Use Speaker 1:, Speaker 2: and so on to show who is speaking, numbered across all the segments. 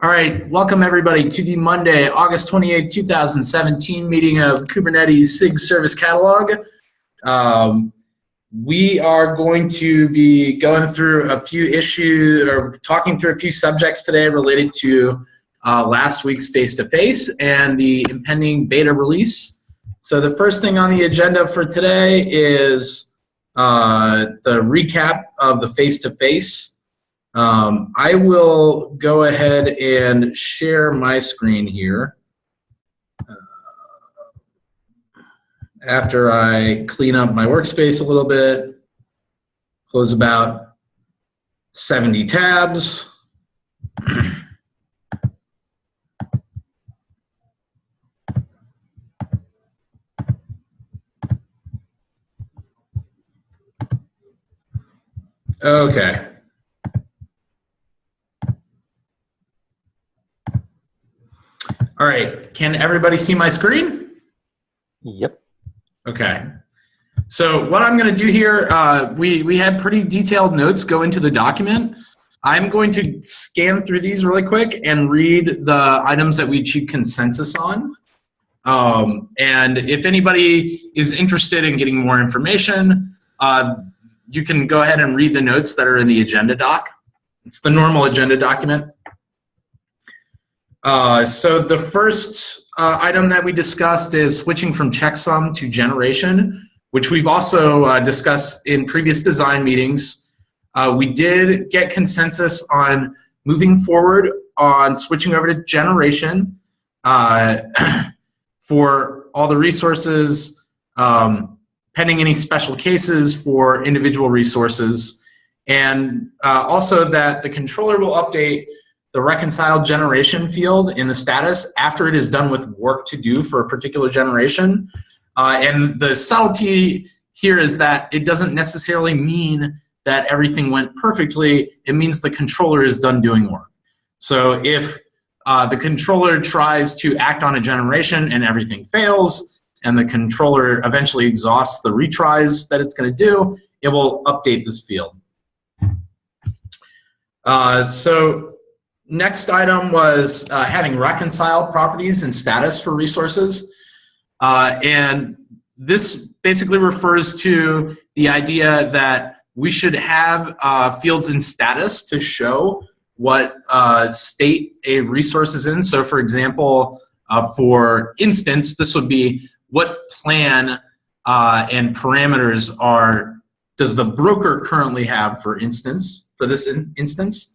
Speaker 1: All right, welcome everybody to the Monday, August 28, 2017 meeting of Kubernetes SIG Service Catalog. We are going to be going through a few issues, or talking through a few subjects today related to last week's face-to-face and the impending beta release. So the first thing on the agenda for today is the recap of the face-to-face. I will go ahead and share my screen here after I clean up my workspace a little bit, close about 70 tabs. Okay. All right, can everybody see my screen?
Speaker 2: Yep.
Speaker 1: Okay. So what I'm going to do here, we had pretty detailed notes go into the document. I'm going to scan through these really quick and read the items that we achieved consensus on. And if anybody is interested in getting more information, you can go ahead and read the notes that are in the agenda doc. It's the normal agenda document. So the first item that we discussed is switching from checksum to generation, which we've also discussed in previous design meetings. We did get consensus on moving forward on switching over to generation for all the resources, pending any special cases for individual resources, and also that the controller will update the reconciled generation field in the status after it is done with work to do for a particular generation. And the subtlety here is that it doesn't necessarily mean that everything went perfectly. It means the controller is done doing work. So if the controller tries to act on a generation and everything fails, and the controller eventually exhausts the retries that it's going to do, it will update this field. Next item was having reconciled properties and status for resources. And this basically refers to the idea that we should have fields in status to show what state a resource is in. So for example, for instance, this would be what plan and parameters does the broker currently have, for instance, for this instance.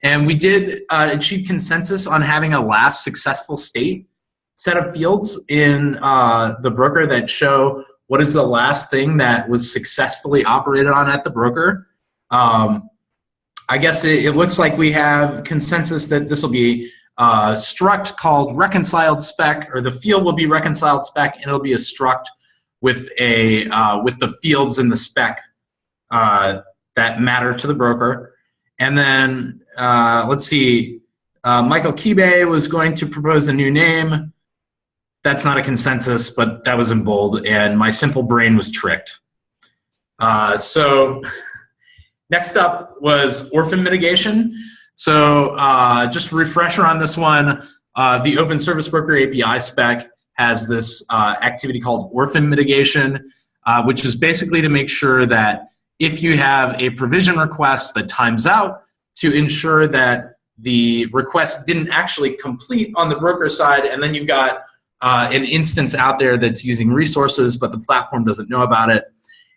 Speaker 1: And we did achieve consensus on having a last successful state set of fields in the broker that show what is the last thing that was successfully operated on at the broker. I guess it looks like we have consensus that this will be a struct called reconciled spec, or the field will be reconciled spec, and it'll be a struct with the fields in the spec that matter to the broker. And then let's see, Michael Kibe was going to propose a new name. That's not a consensus, but that was in bold, and my simple brain was tricked. So next up was orphan mitigation. So just a refresher on this one, the Open Service Broker API spec has this activity called orphan mitigation, which is basically to make sure that if you have a provision request that times out, to ensure that the request didn't actually complete on the broker side, and then you've got an instance out there that's using resources, but the platform doesn't know about it.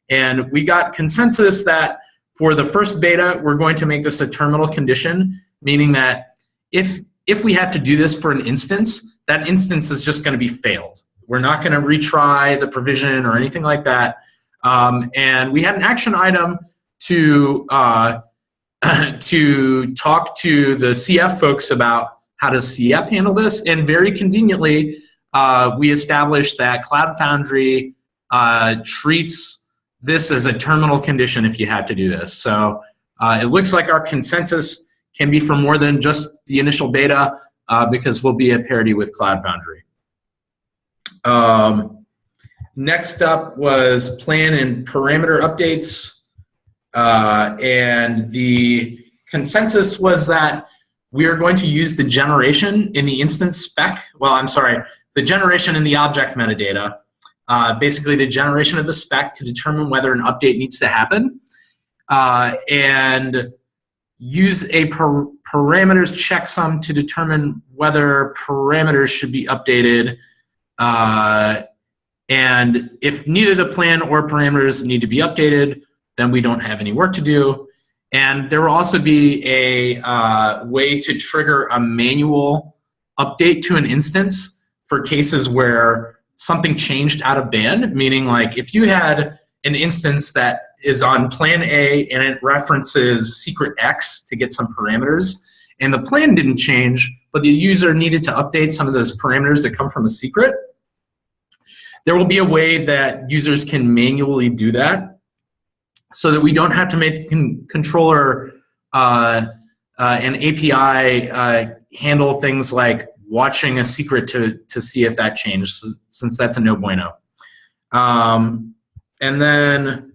Speaker 1: And we got consensus that for the first beta, we're going to make this a terminal condition, meaning that if we have to do this for an instance, that instance is just going to be failed. We're not going to retry the provision or anything like that. And we had an action item to talk to the CF folks about how does CF handle this, and very conveniently, we established that Cloud Foundry treats this as a terminal condition if you have to do this. So it looks like our consensus can be for more than just the initial beta because we'll be at parity with Cloud Foundry. Next up was plan and parameter updates. And the consensus was that we are going to use the generation in the instance spec. Well, I'm sorry, the generation in the object metadata, basically the generation of the spec to determine whether an update needs to happen, and use a parameters checksum to determine whether parameters should be updated. And if neither the plan or parameters need to be updated, then we don't have any work to do. And there will also be a way to trigger a manual update to an instance for cases where something changed out of band, meaning like if you had an instance that is on plan A and it references secret X to get some parameters, and the plan didn't change, but the user needed to update some of those parameters that come from a secret, there will be a way that users can manually do that so that we don't have to make the controller an API handle things like watching a secret to see if that changed, since that's a no bueno. And then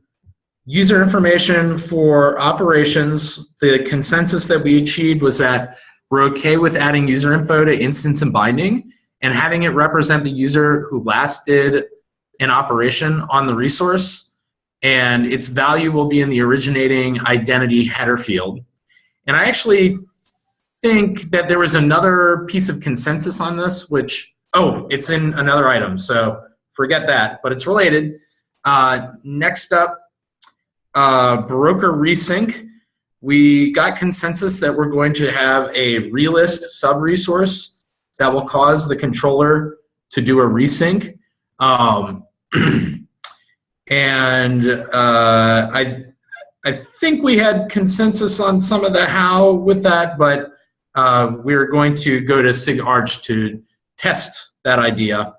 Speaker 1: user information for operations, the consensus that we achieved was that we're okay with adding user info to instance and binding and having it represent the user who last did an operation on the resource, and its value will be in the originating identity header field. And I actually think that there was another piece of consensus on this, which, oh, it's in another item, so forget that, but it's related. Next up, broker resync. We got consensus that we're going to have a relist sub-resource that will cause the controller to do a resync. And I think we had consensus on some of the how with that, but we're going to go to SIG Arch to test that idea.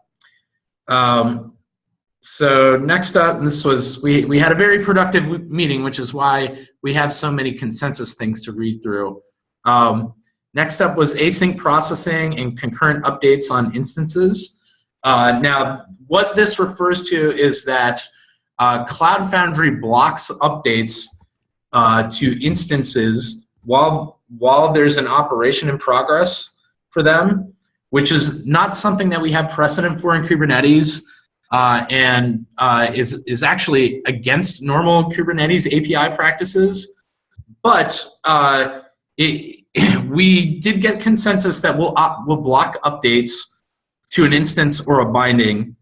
Speaker 1: So next up, and this was, we had a very productive meeting, which is why we have so many consensus things to read through. Next up was async processing and concurrent updates on instances. Now, what this refers to is that Cloud Foundry blocks updates to instances while there's an operation in progress for them, which is not something that we have precedent for in Kubernetes, and is actually against normal Kubernetes API practices. But we did get consensus that we'll block updates to an instance or a binding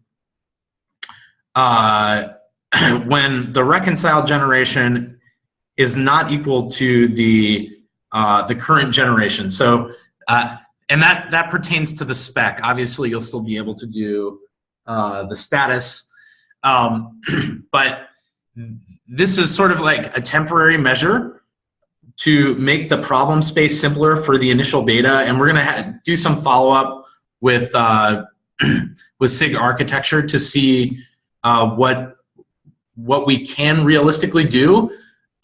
Speaker 1: when the reconcile generation is not equal to the current generation. So, and that pertains to the spec. Obviously, you'll still be able to do the status, but this is sort of like a temporary measure to make the problem space simpler for the initial beta, and we're going to do some follow-up with SIG architecture to see what we can realistically do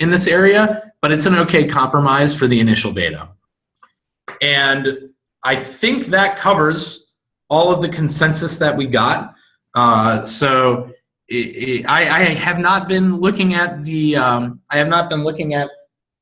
Speaker 1: in this area, but it's an okay compromise for the initial beta. And I think that covers all of the consensus that we got. So I have not been looking at the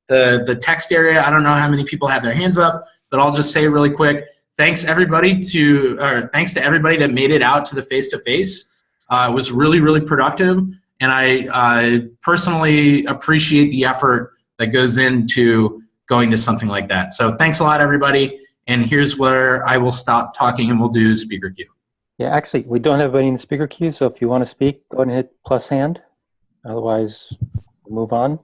Speaker 1: the text area. I don't know how many people have their hands up, but I'll just say really quick, thanks to everybody that made it out to the face-to-face. It was really, really productive, and I personally appreciate the effort that goes into going to something like that. So thanks a lot, everybody, and here's where I will stop talking and we'll do speaker queue.
Speaker 2: Yeah, actually, we don't have anybody in the speaker queue, so if you want to speak, go ahead and hit plus hand. Otherwise, we'll move on.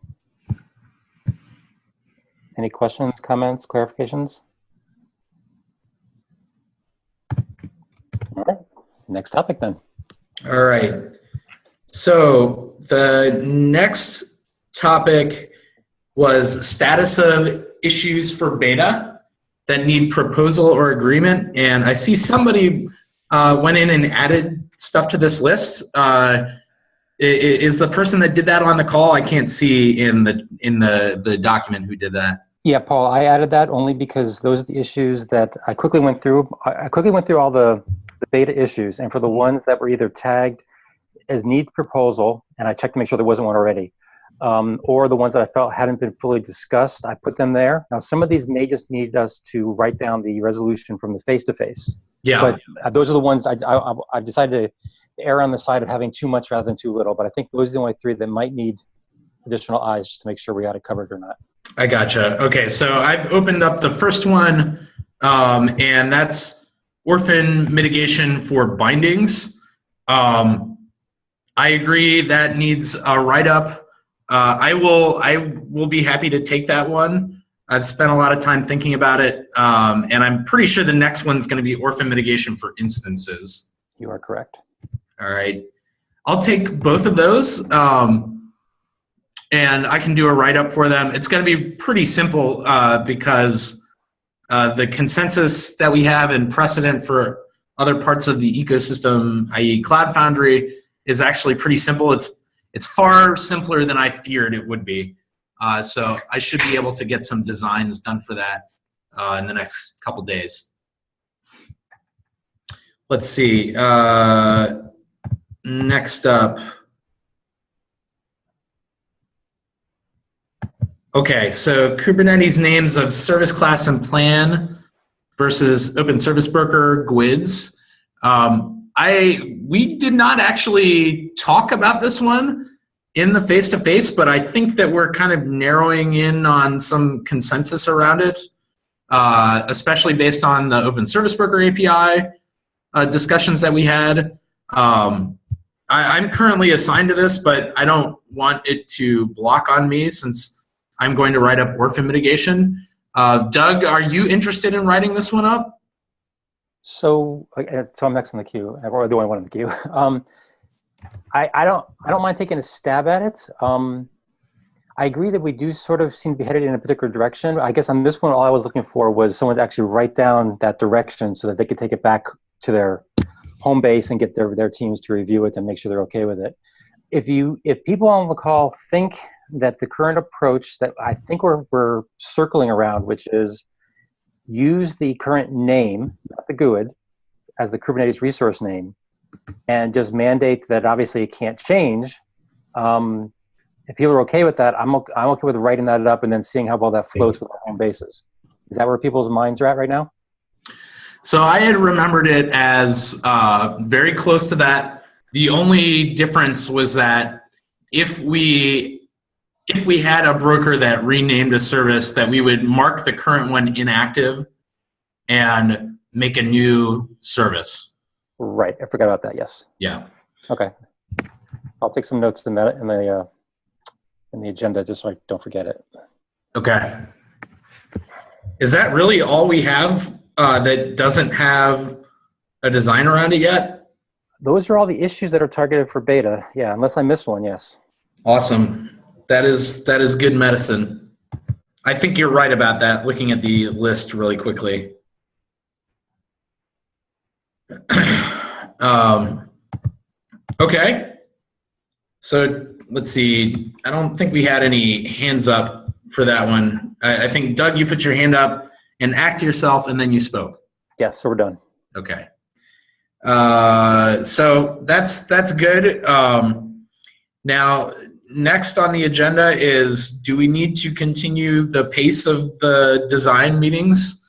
Speaker 2: Any questions, comments, clarifications? All right, next topic then.
Speaker 1: All right. So the next topic was status of issues for beta that need proposal or agreement. And I see somebody went in and added stuff to this list. Is the person that did that on the call? I can't see in the document who did that.
Speaker 2: Yeah, Paul, I added that only because those are the issues that I quickly went through. I quickly went through all the beta issues, and for the ones that were either tagged as needs proposal, and I checked to make sure there wasn't one already, or the ones that I felt hadn't been fully discussed, I put them there. Now, some of these may just need us to write down the resolution from the face-to-face.
Speaker 1: Yeah.
Speaker 2: But those are the ones I've decided to err on the side of having too much rather than too little. But I think those are the only three that might need additional eyes just to make sure we got it covered or not.
Speaker 1: I gotcha. Okay, so I've opened up the first one, and that's orphan mitigation for bindings. I agree that needs a write-up. I will be happy to take that one. I've spent a lot of time thinking about it, and I'm pretty sure the next one's going to be orphan mitigation for instances.
Speaker 2: You are correct.
Speaker 1: All right. I'll take both of those, and I can do a write-up for them. It's going to be pretty simple because the consensus that we have and precedent for other parts of the ecosystem, i.e. Cloud Foundry, is actually pretty simple. It's far simpler than I feared it would be. So I should be able to get some designs done for that in the next couple days. Let's see. Next up. Okay, so Kubernetes names of service class and plan versus Open Service Broker GWIDs. We did not actually talk about this one in the face-to-face, but I think that we're kind of narrowing in on some consensus around it, especially based on the Open Service Broker API discussions that we had. I'm currently assigned to this, but I don't want it to block on me since I'm going to write up orphan mitigation. Doug, are you interested in writing this one up?
Speaker 2: So I'm next in the queue, or the only one in the queue. I don't mind taking a stab at it. I agree that we do sort of seem to be headed in a particular direction. I guess on this one, all I was looking for was someone to actually write down that direction so that they could take it back to their home base and get their teams to review it and make sure they're okay with it. If people on the call think that the current approach that I think we're circling around, which is use the current name, not the GUID, as the Kubernetes resource name, and just mandate that obviously it can't change. If people are okay with that, I'm okay with writing that up and then seeing how well that floats with our home bases. Is that where people's minds are at right now?
Speaker 1: So I had remembered it as very close to that. The only difference was that if we had a broker that renamed a service, that we would mark the current one inactive and make a new service.
Speaker 2: Right, I forgot about that. Yes.
Speaker 1: Yeah.
Speaker 2: Okay. I'll take some notes in the agenda just so I don't forget it.
Speaker 1: Okay. Is that really all we have that doesn't have a design around it yet?
Speaker 2: Those are all the issues that are targeted for beta. Yeah, unless I missed one. Yes.
Speaker 1: Awesome. That is good medicine. I think you're right about that, looking at the list really quickly. Okay. So let's see. I don't think we had any hands up for that one. I think, Doug, you put your hand up and act yourself, and then you spoke.
Speaker 2: Yeah, so we're done.
Speaker 1: Okay. So that's good. Now, next on the agenda is, do we need to continue the pace of the design meetings?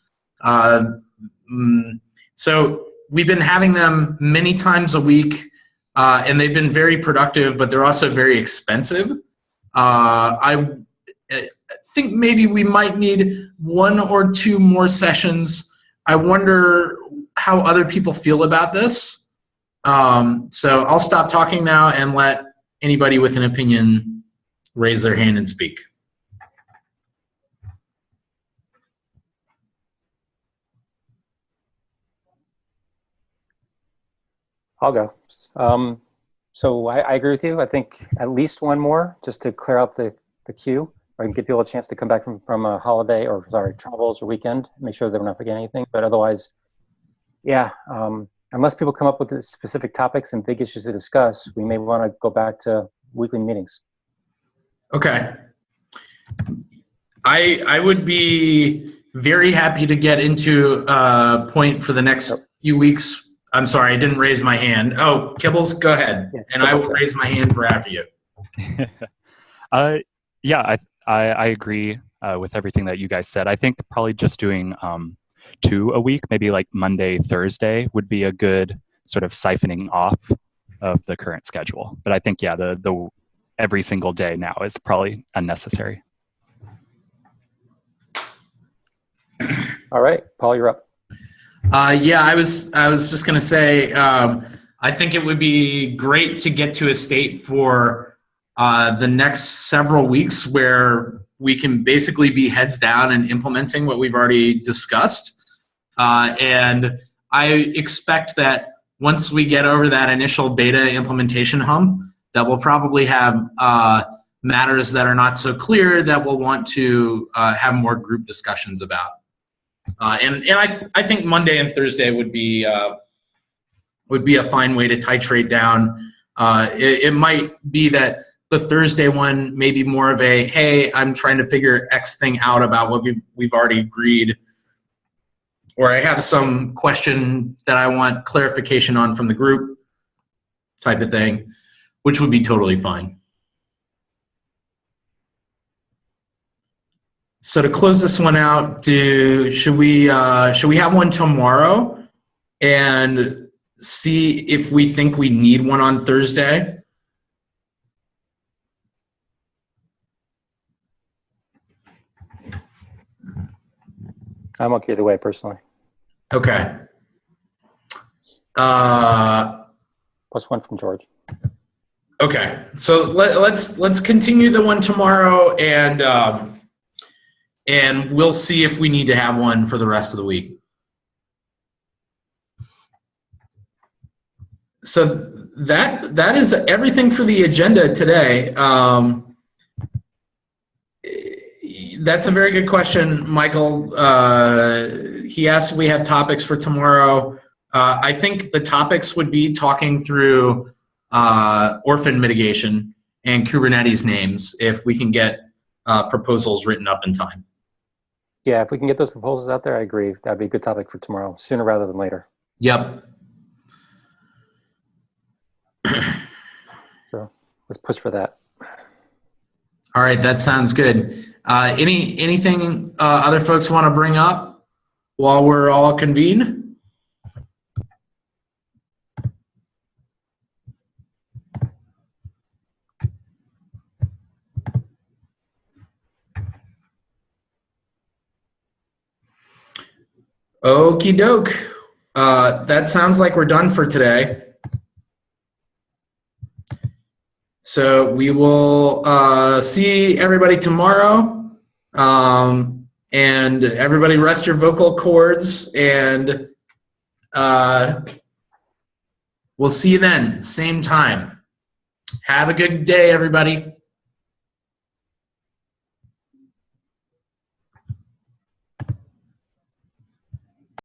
Speaker 1: So we've been having them many times a week, and they've been very productive, but they're also very expensive. I think maybe we might need 1 or 2 more sessions. I wonder how other people feel about this. So I'll stop talking now and let anybody with an opinion raise their hand and speak.
Speaker 2: I'll go. So I agree with you. I think at least 1 more just to clear out the queue, or give people a chance to come back from a holiday or travels or weekend, make sure they're not forgetting anything. But otherwise, yeah, unless people come up with specific topics and big issues to discuss, we may want to go back to weekly meetings.
Speaker 1: Okay. I would be very happy to get into a point for the next few weeks. I'm sorry, I didn't raise my hand. Oh, Kibbles, go ahead. Yeah, and I will raise my hand for after you.
Speaker 3: Yeah, I agree with everything that you guys said. I think probably just doing 2 a week, maybe like Monday, Thursday, would be a good sort of siphoning off of the current schedule. But I think, yeah, the every single day now is probably unnecessary.
Speaker 2: All right, Paul, you're up.
Speaker 1: Yeah, I was just going to say, I think it would be great to get to a state for the next several weeks where we can basically be heads down and implementing what we've already discussed. And I expect that once we get over that initial beta implementation hump, that we'll probably have matters that are not so clear that we'll want to have more group discussions about. And I think Monday and Thursday would be a fine way to titrate down. It might be that the Thursday one may be more of a, hey, I'm trying to figure X thing out about what we've already agreed, or I have some question that I want clarification on from the group type of thing, which would be totally fine. So to close this one out, should we have one tomorrow and see if we think we need one on Thursday?
Speaker 2: I'm okay either way, personally.
Speaker 1: Okay.
Speaker 2: Plus one from George.
Speaker 1: Okay. So let's continue the one tomorrow, and we'll see if we need to have one for the rest of the week. So that is everything for the agenda today. That's a very good question, Michael. He asked if we have topics for tomorrow. I think the topics would be talking through orphan mitigation and Kubernetes names if we can get proposals written up in time.
Speaker 2: Yeah, if we can get those proposals out there, I agree. That'd be a good topic for tomorrow, sooner rather than later.
Speaker 1: Yep.
Speaker 2: So let's push for that.
Speaker 1: All right, that sounds good. Anything other folks want to bring up while we're all convened? Okie doke. That sounds like we're done for today. So we will see everybody tomorrow. And everybody rest your vocal cords, and we'll see you then, same time. Have a good day, everybody.